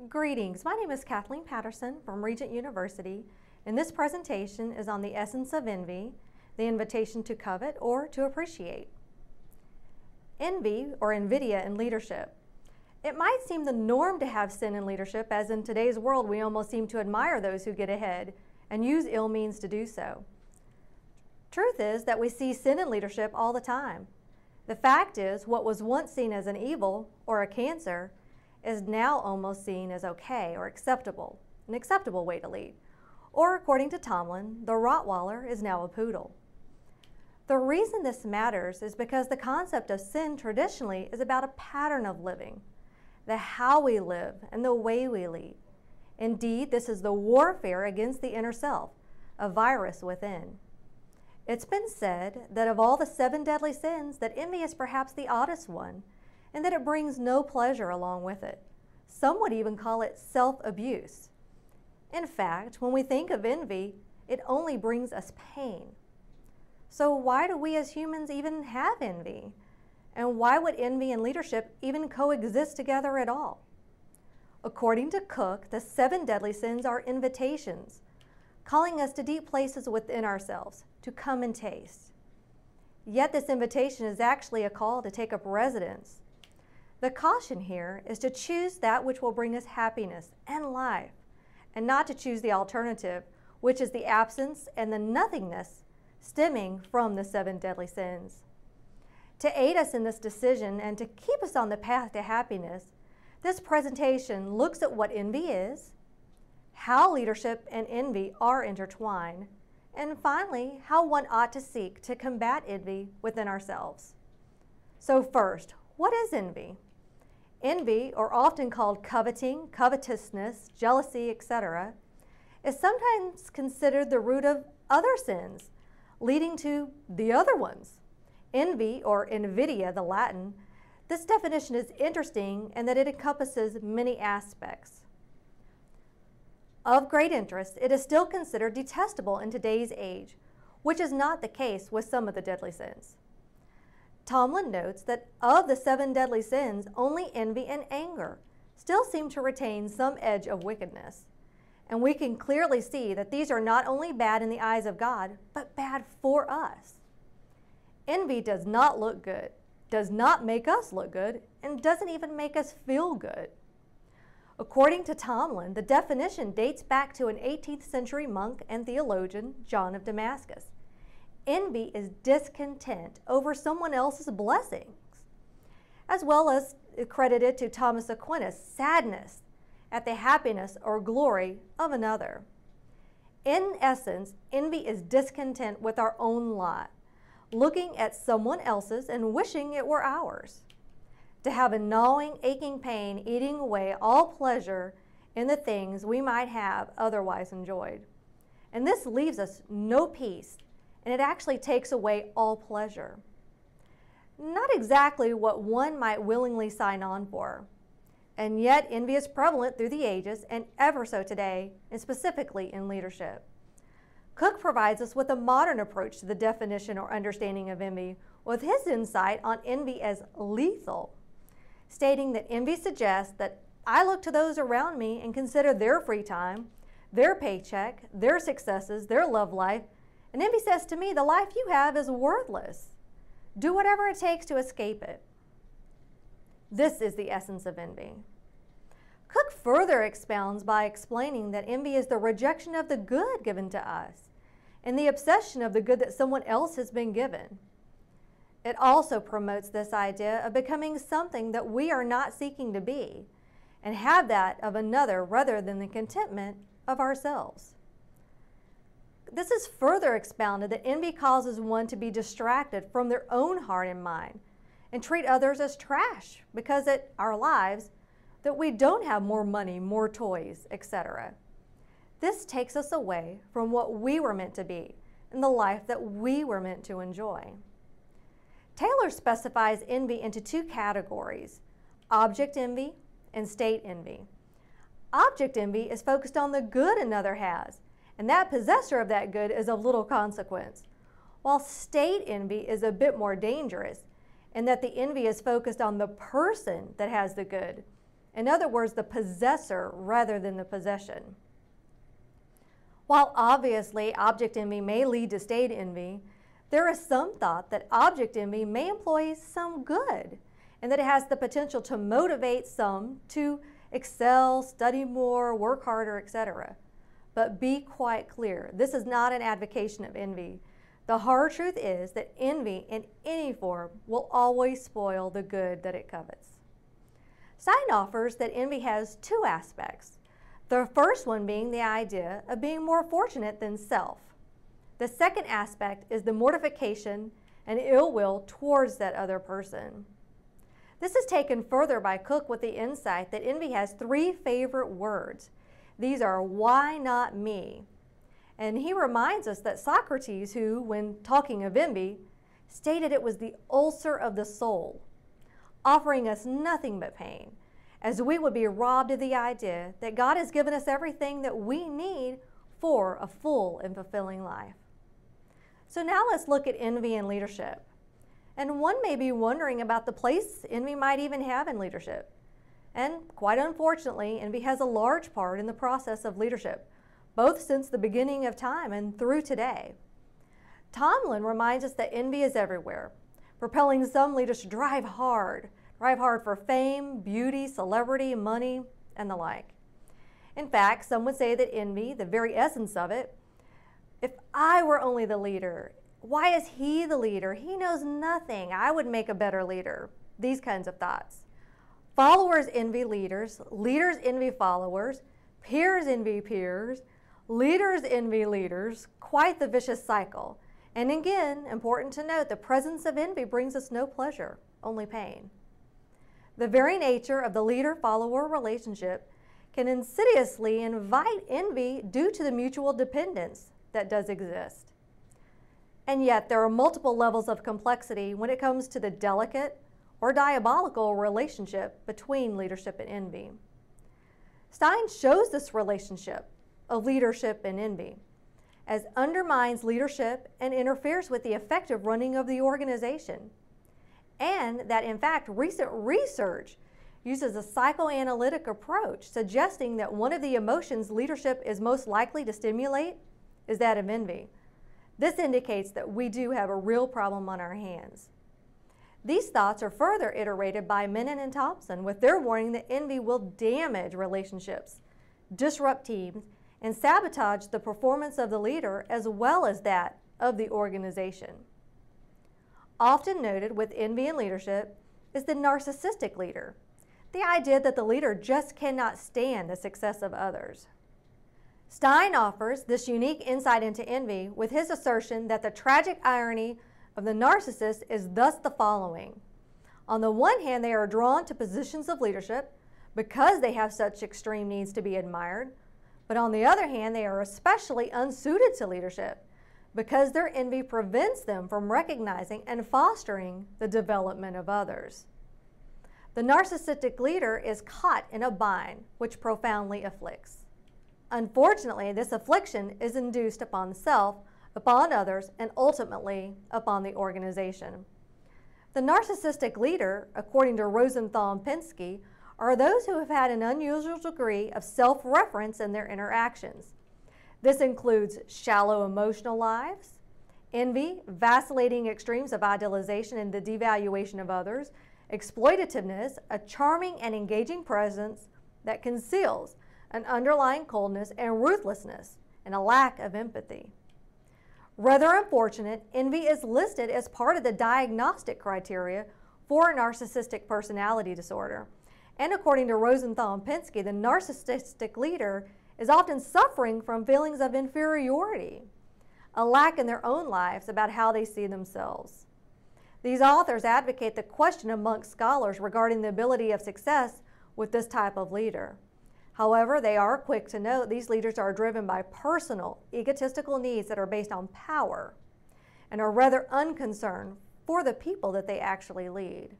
Greetings, my name is Kathleen Patterson from Regent University, and this presentation is on the essence of envy, the invitation to covet or to appreciate. Envy, or invidia, in leadership. It might seem the norm to have sin in leadership, as in today's world we almost seem to admire those who get ahead and use ill means to do so. Truth is that we see sin in leadership all the time. The fact is, what was once seen as an evil or a cancer is now almost seen as okay or acceptable, an acceptable way to lead. Or according to Tomlin, the Rottweiler is now a poodle. The reason this matters is because the concept of sin traditionally is about a pattern of living, the how we live and the way we lead. Indeed, this is the warfare against the inner self, a virus within. It's been said that of all the 7 deadly sins, that envy is perhaps the oddest one, and that it brings no pleasure along with it. Some would even call it self-abuse. In fact, when we think of envy, it only brings us pain. So why do we as humans even have envy? And why would envy and leadership even coexist together at all? According to Cook, the 7 deadly sins are invitations, calling us to deep places within ourselves to come and taste. Yet this invitation is actually a call to take up residence. The caution here is to choose that which will bring us happiness and life, and not to choose the alternative, which is the absence and the nothingness stemming from the 7 deadly sins. To aid us in this decision and to keep us on the path to happiness, this presentation looks at what envy is, how leadership and envy are intertwined, and finally, how one ought to seek to combat envy within ourselves. So first, what is envy? Envy, or often called coveting, covetousness, jealousy, etc., is sometimes considered the root of other sins, leading to the other ones. Envy, or invidia, the Latin, this definition is interesting in that it encompasses many aspects. Of great interest, it is still considered detestable in today's age, which is not the case with some of the deadly sins. Tomlin notes that of the 7 deadly sins, only envy and anger still seem to retain some edge of wickedness. And we can clearly see that these are not only bad in the eyes of God, but bad for us. Envy does not look good, does not make us look good, and doesn't even make us feel good. According to Tomlin, the definition dates back to an 18th century monk and theologian, John of Damascus. Envy is discontent over someone else's blessings, as well as credited to Thomas Aquinas, sadness at the happiness or glory of another. In essence, envy is discontent with our own lot, looking at someone else's and wishing it were ours. To have a gnawing, aching pain eating away all pleasure in the things we might have otherwise enjoyed. And this leaves us no peace, and it actually takes away all pleasure. Not exactly what one might willingly sign on for. And yet envy is prevalent through the ages and ever so today, and specifically in leadership. Cook provides us with a modern approach to the definition or understanding of envy with his insight on envy as lethal, stating that envy suggests that I look to those around me and consider their free time, their paycheck, their successes, their love life, and envy says to me, the life you have is worthless. Do whatever it takes to escape it. This is the essence of envy. Cook further expounds by explaining that envy is the rejection of the good given to us and the obsession of the good that someone else has been given. It also promotes this idea of becoming something that we are not seeking to be and have that of another rather than the contentment of ourselves. This is further expounded that envy causes one to be distracted from their own heart and mind and treat others as trash because in our lives that we don't have more money, more toys, etc. This takes us away from what we were meant to be and the life that we were meant to enjoy. Taylor specifies envy into 2 categories, object envy and state envy. Object envy is focused on the good another has, and that possessor of that good is of little consequence, while state envy is a bit more dangerous in that the envy is focused on the person that has the good, In other words, the possessor rather than the possession. While obviously object envy may lead to state envy, there is some thought that object envy may employ some good, and that it has the potential to motivate some to excel, study more, work harder, etc. But be quite clear, this is not an advocation of envy. The hard truth is that envy in any form will always spoil the good that it covets. Stein offers that envy has two aspects. The first one being the idea of being more fortunate than self. The second aspect is the mortification and ill will towards that other person. This is taken further by Cook with the insight that envy has three favorite words. These are, "Why not me?" And he reminds us that Socrates, who, when talking of envy, stated it was the ulcer of the soul, offering us nothing but pain, as we would be robbed of the idea that God has given us everything that we need for a full and fulfilling life. So now let's look at envy in leadership. And one may be wondering about the place envy might even have in leadership. And quite unfortunately, envy has a large part in the process of leadership, both since the beginning of time and through today. Tomlin reminds us that envy is everywhere, propelling some leaders to drive hard for fame, beauty, celebrity, money, and the like. In fact, some would say that envy, the very essence of it, if I were only the leader, why is he the leader? He knows nothing. I would make a better leader. These kinds of thoughts. Followers envy leaders, leaders envy followers, peers envy peers, leaders envy leaders, quite the vicious cycle. And again, important to note, the presence of envy brings us no pleasure, only pain. The very nature of the leader-follower relationship can insidiously invite envy due to the mutual dependence that does exist. And yet, there are multiple levels of complexity when it comes to the delicate or diabolical relationship between leadership and envy. Stein shows this relationship of leadership and envy as undermines leadership and interferes with the effective running of the organization. And that, in fact, recent research uses a psychoanalytic approach suggesting that one of the emotions leadership is most likely to stimulate is that of envy. This indicates that we do have a real problem on our hands. These thoughts are further iterated by Menon and Thompson with their warning that envy will damage relationships, disrupt teams, and sabotage the performance of the leader as well as that of the organization. Often noted with envy in leadership is the narcissistic leader, the idea that the leader just cannot stand the success of others. Stein offers this unique insight into envy with his assertion that the tragic irony of the narcissist is thus the following. On the one hand, they are drawn to positions of leadership because they have such extreme needs to be admired, but on the other hand, they are especially unsuited to leadership because their envy prevents them from recognizing and fostering the development of others. The narcissistic leader is caught in a bind which profoundly afflicts. Unfortunately, this affliction is induced upon self, upon others, and ultimately upon the organization. The narcissistic leader, according to Rosenthal and Pinsky, are those who have had an unusual degree of self-reference in their interactions. This includes shallow emotional lives, envy, vacillating extremes of idealization and the devaluation of others, exploitativeness, a charming and engaging presence that conceals an underlying coldness and ruthlessness, and a lack of empathy. Rather unfortunate, envy is listed as part of the diagnostic criteria for a narcissistic personality disorder. And according to Rosenthal and Pinsky, the narcissistic leader is often suffering from feelings of inferiority, a lack in their own lives about how they see themselves. These authors advocate the question amongst scholars regarding the ability of success with this type of leader. However, they are quick to note these leaders are driven by personal, egotistical needs that are based on power and are rather unconcerned for the people that they actually lead.